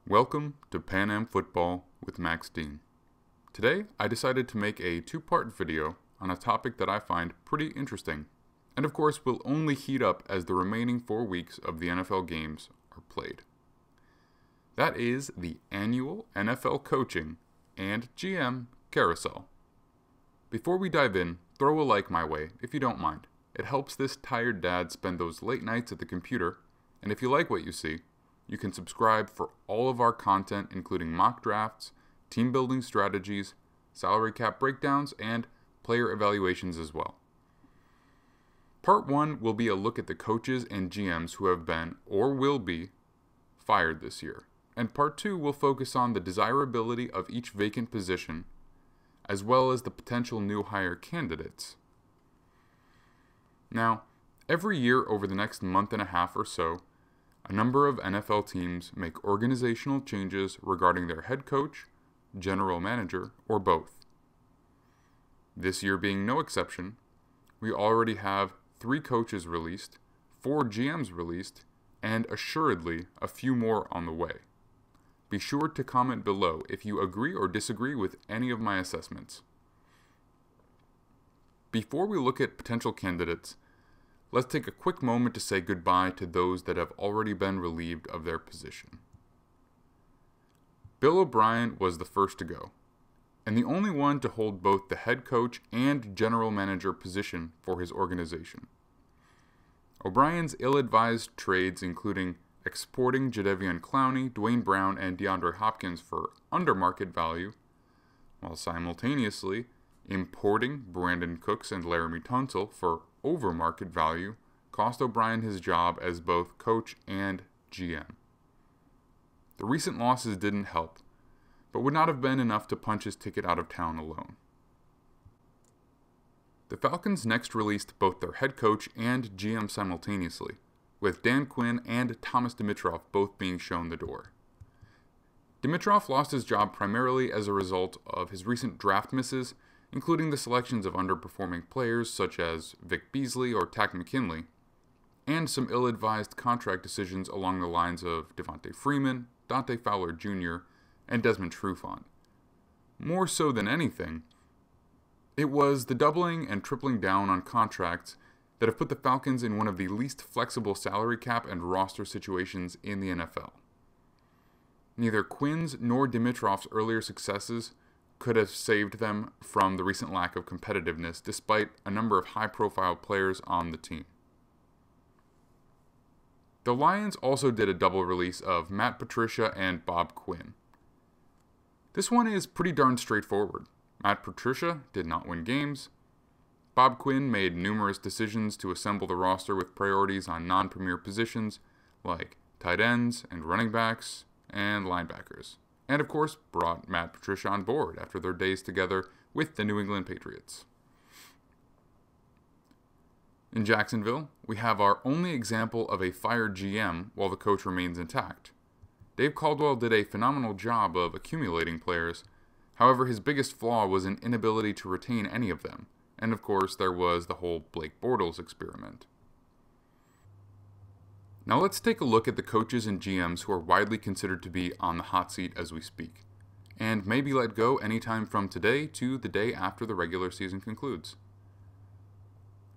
Welcome to Pan Am Football with Max Dean. Today, I decided to make a two-part video on a topic that I find pretty interesting, and of course will only heat up as the remaining 4 weeks of the NFL games are played. That is the annual NFL coaching and GM Carousel. Before we dive in, throw a like my way if you don't mind. It helps this tired dad spend those late nights at the computer, and if you like what you see, you can subscribe for all of our content, including mock drafts, team building strategies, salary cap breakdowns, and player evaluations as well. Part 1 will be a look at the coaches and GMs who have been, or will be, fired this year. And Part 2 will focus on the desirability of each vacant position, as well as the potential new hire candidates. Now, every year over the next month and a half or so, a number of NFL teams make organizational changes regarding their head coach, general manager, or both. This year being no exception, we already have 3 coaches released, 4 GMs released, and assuredly a few more on the way. Be sure to comment below if you agree or disagree with any of my assessments. Before we look at potential candidates, let's take a quick moment to say goodbye to those that have already been relieved of their position. Bill O'Brien was the first to go, and the only one to hold both the head coach and general manager position for his organization. O'Brien's ill-advised trades, including exporting Jadeveon Clowney, Dwayne Brown, and DeAndre Hopkins for under-market value, while simultaneously importing Brandon Cooks and Laramie Tunsil for over-market value, cost O'Brien his job as both coach and GM. The recent losses didn't help, but would not have been enough to punch his ticket out of town alone. The Falcons next released both their head coach and GM simultaneously, with Dan Quinn and Thomas Dimitroff both being shown the door. Dimitroff lost his job primarily as a result of his recent draft misses, including the selections of underperforming players such as Vic Beasley or Takk McKinley, and some ill-advised contract decisions along the lines of Devontae Freeman, Dante Fowler Jr., and Desmond Trufant. More so than anything, it was the doubling and tripling down on contracts that have put the Falcons in one of the least flexible salary cap and roster situations in the NFL. Neither Quinn's nor Dimitroff's earlier successes could have saved them from the recent lack of competitiveness despite a number of high-profile players on the team. The Lions also did a double release of Matt Patricia and Bob Quinn. This one is pretty darn straightforward. Matt Patricia did not win games. Bob Quinn made numerous decisions to assemble the roster with priorities on non-premier positions like tight ends and running backs and linebackers, and of course brought Matt Patricia on board after their days together with the New England Patriots. In Jacksonville, we have our only example of a fired GM while the coach remains intact. Dave Caldwell did a phenomenal job of accumulating players, however his biggest flaw was an inability to retain any of them, and of course there was the whole Blake Bortles experiment. Now let's take a look at the coaches and GMs who are widely considered to be on the hot seat as we speak, and may be let go anytime from today to the day after the regular season concludes.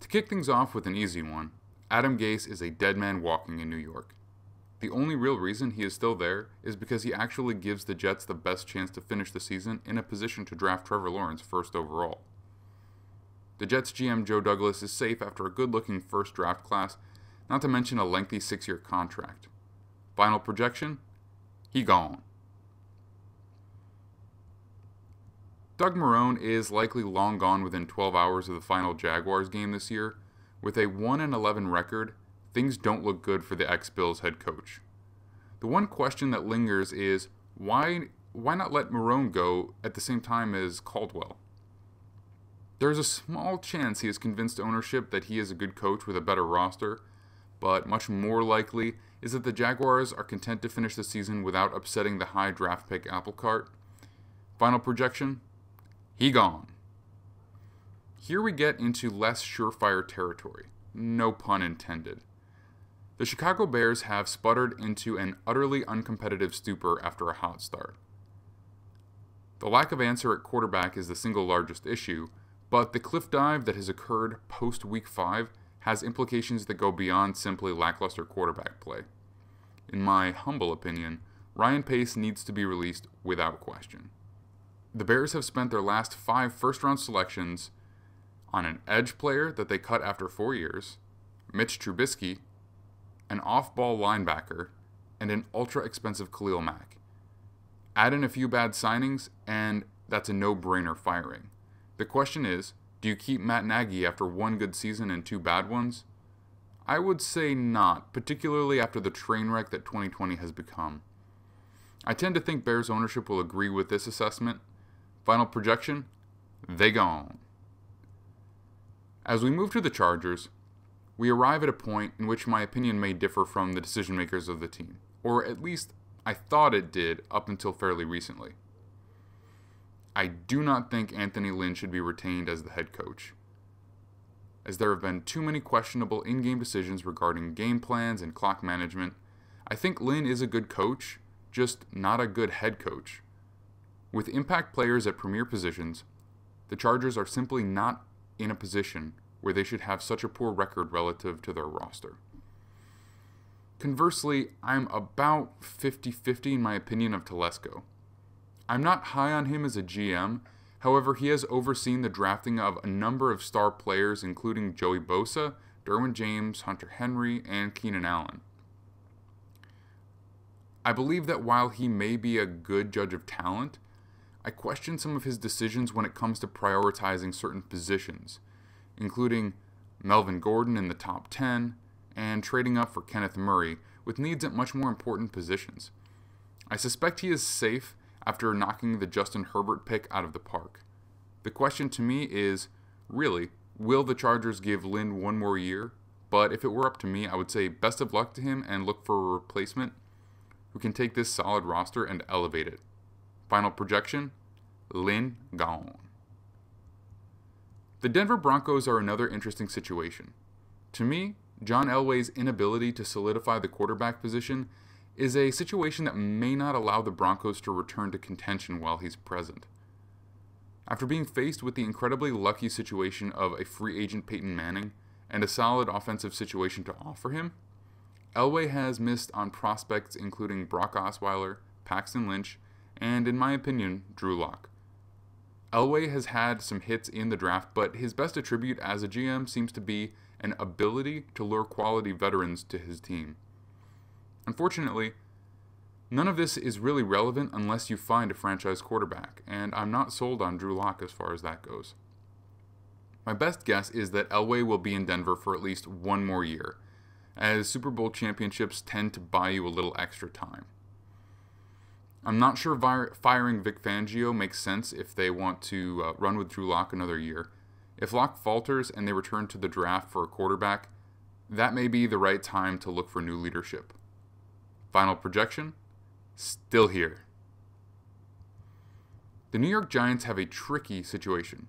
To kick things off with an easy one, Adam Gase is a dead man walking in New York. The only real reason he is still there is because he actually gives the Jets the best chance to finish the season in a position to draft Trevor Lawrence first overall. The Jets GM Joe Douglas is safe after a good-looking first draft class, not to mention a lengthy 6-year contract. Final projection? He gone. Doug Marrone is likely long gone within 12 hours of the final Jaguars game this year. With a 1-11 record, things don't look good for the ex-Bills head coach. The one question that lingers is, why not let Marrone go at the same time as Caldwell? There's a small chance he has convinced ownership that he is a good coach with a better roster, but much more likely is that the Jaguars are content to finish the season without upsetting the high draft pick apple cart. Final projection? He gone. Here we get into less surefire territory. No pun intended. The Chicago Bears have sputtered into an utterly uncompetitive stupor after a hot start. The lack of answer at quarterback is the single largest issue, but the cliff dive that has occurred post-Week 5 has implications that go beyond simply lackluster quarterback play. In my humble opinion, Ryan Pace needs to be released without question. The Bears have spent their last 5 first-round selections on an edge player that they cut after 4 years, Mitch Trubisky, an off-ball linebacker, and an ultra-expensive Khalil Mack. Add in a few bad signings, and that's a no-brainer firing. The question is, do you keep Matt Nagy after 1 good season and 2 bad ones? I would say not, particularly after the train wreck that 2020 has become. I tend to think Bears ownership will agree with this assessment. Final projection? They gone. As we move to the Chargers, we arrive at a point in which my opinion may differ from the decision makers of the team, or at least I thought it did up until fairly recently. I do not think Anthony Lynn should be retained as the head coach, as there have been too many questionable in-game decisions regarding game plans and clock management. I think Lynn is a good coach, just not a good head coach. With impact players at premier positions, the Chargers are simply not in a position where they should have such a poor record relative to their roster. Conversely, I'm about 50-50 in my opinion of Telesco. I'm not high on him as a GM, however, he has overseen the drafting of a number of star players including Joey Bosa, Derwin James, Hunter Henry, and Keenan Allen. I believe that while he may be a good judge of talent, I question some of his decisions when it comes to prioritizing certain positions, including Melvin Gordon in the top 10, and trading up for Kenneth Murray, with needs at much more important positions. I suspect he is safe after knocking the Justin Herbert pick out of the park. The question to me is, really, will the Chargers give Lynn 1 more year? But if it were up to me, I would say best of luck to him and look for a replacement who can take this solid roster and elevate it. Final projection, Lynn gone. The Denver Broncos are another interesting situation. To me, John Elway's inability to solidify the quarterback position is a situation that may not allow the Broncos to return to contention while he's present. After being faced with the incredibly lucky situation of a free agent Peyton Manning and a solid offensive situation to offer him, Elway has missed on prospects including Brock Osweiler, Paxton Lynch, and, in my opinion, Drew Lock. Elway has had some hits in the draft, but his best attribute as a GM seems to be an ability to lure quality veterans to his team. Unfortunately, none of this is really relevant unless you find a franchise quarterback, and I'm not sold on Drew Lock as far as that goes. My best guess is that Elway will be in Denver for at least 1 more year, as Super Bowl championships tend to buy you a little extra time. I'm not sure firing Vic Fangio makes sense if they want to run with Drew Lock another year. If Lock falters and they return to the draft for a quarterback, that may be the right time to look for new leadership. Final projection, still here. The New York Giants have a tricky situation.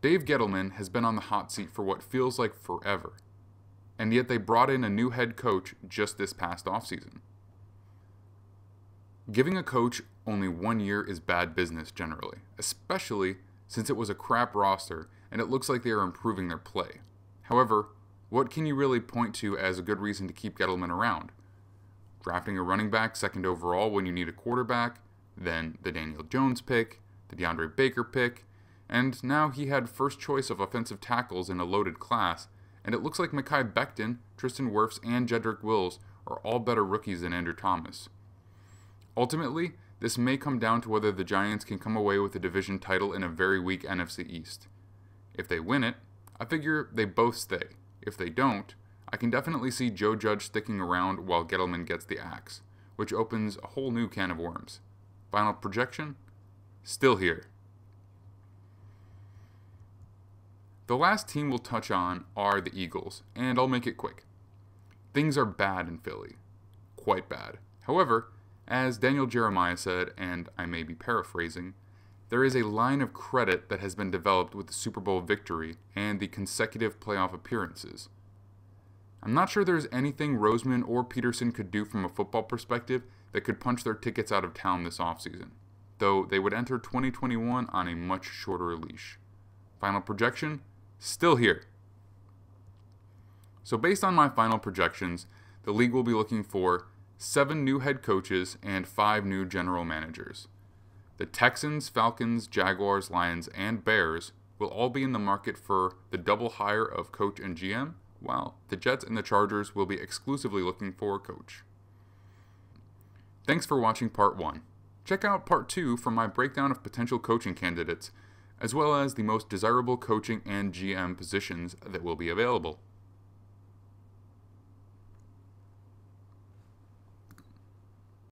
Dave Gettleman has been on the hot seat for what feels like forever, and yet they brought in a new head coach just this past offseason. Giving a coach only 1 year is bad business generally, especially since it was a crap roster and it looks like they are improving their play. However, what can you really point to as a good reason to keep Gettleman around? Drafting a running back 2nd overall when you need a quarterback, then the Daniel Jones pick, the DeAndre Baker pick, and now he had first choice of offensive tackles in a loaded class, and it looks like Mekhi Becton, Tristan Wirfs, and Jedrick Wills are all better rookies than Andrew Thomas. Ultimately, this may come down to whether the Giants can come away with a division title in a very weak NFC East. If they win it, I figure they both stay. If they don't, I can definitely see Joe Judge sticking around while Gettleman gets the axe, which opens a whole new can of worms. Final projection? Still here. The last team we'll touch on are the Eagles, and I'll make it quick. Things are bad in Philly. Quite bad. However, as Daniel Jeremiah said, and I may be paraphrasing, there is a line of credit that has been developed with the Super Bowl victory and the consecutive playoff appearances. I'm not sure there's anything Roseman or Peterson could do from a football perspective that could punch their tickets out of town this offseason, though they would enter 2021 on a much shorter leash. Final projection? Still here. So based on my final projections, the league will be looking for 7 new head coaches and 5 new general managers. The Texans, Falcons, Jaguars, Lions, and Bears will all be in the market for the double hire of coach and GM, while the Jets and the Chargers will be exclusively looking for a coach. Thanks for watching part 1. Check out part 2 for my breakdown of potential coaching candidates, as well as the most desirable coaching and GM positions that will be available.